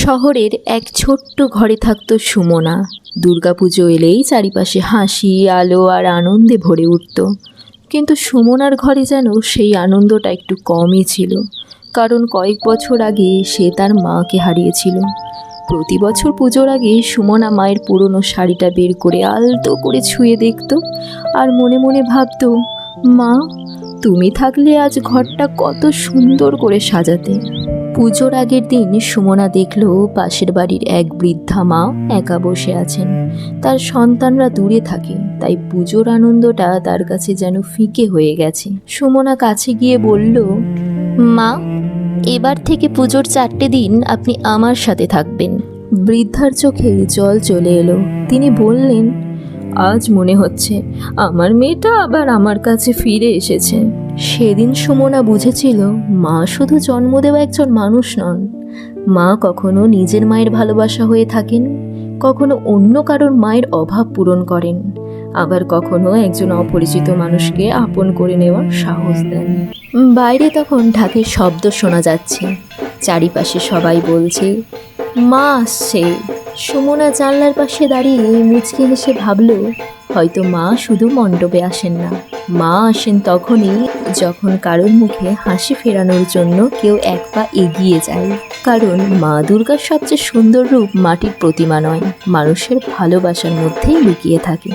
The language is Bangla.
শহরের এক ছোট্ট ঘরে থাকতো সুমনা। দুর্গাপুজো এলেই চারিপাশে হাসি, আলো আর আনন্দে ভরে উঠত। কিন্তু সুমনার ঘরে যেন সেই আনন্দটা একটু কমই ছিল, কারণ কয়েক বছর আগে সে তার মাকে হারিয়েছিল। প্রতি বছর পুজোর আগে সুমনা মায়ের পুরনো শাড়িটা বের করে আলতো করে ছুঁয়ে দেখত আর মনে মনে ভাবত, মা, তুমি থাকলে আজ ঘরটা কত সুন্দর করে সাজাতে। পুজোর আগের দিন সুমনা দেখল পাশের বাড়ির এক বৃদ্ধা মা একা বসে আছেন। তার সন্তানরা দূরে থাকে, তাই পুজোর আনন্দটা তার কাছে যেন ফিকে হয়ে গেছে। সুমনা কাছে গিয়ে বলল, মা, এবার থেকে পুজোর 4টে দিন আপনি আমার সাথে থাকবেন। বৃদ্ধার চোখে জল চলে এলো। তিনি বললেন, আজ মনে হচ্ছে আমার মেয়েটা আবার আমার কাছে ফিরে এসেছে। সেদিন সুমনা বুঝেছিল, মা শুধু জন্ম দেওয়া একজন মানুষ নন। মা কখনো নিজের মায়ের ভালোবাসা হয়ে থাকেন, কখনো অন্য কারোর মায়ের অভাব পূরণ করেন, আবার কখনো একজন অপরিচিত মানুষকে আপন করে নেওয়ার সাহস দেন। বাইরে তখন ঢাকের শব্দ শোনা যাচ্ছে। চারিপাশে সবাই বলছে, মা আসছে। সুমনা জানলার পাশে দাঁড়িয়ে মুচকি হেসে ভাবল, হয়তো মা শুধু মণ্ডপে আসেন না, মা আসেন তখনই যখন কারোর মুখে হাসি ফেরানোর জন্য কেউ এক পা এগিয়ে যায়। কারণ মা দুর্গার সবচেয়ে সুন্দর রূপ মাটির প্রতিমা নয়, মানুষের ভালোবাসার মধ্যেই লুকিয়ে থাকে।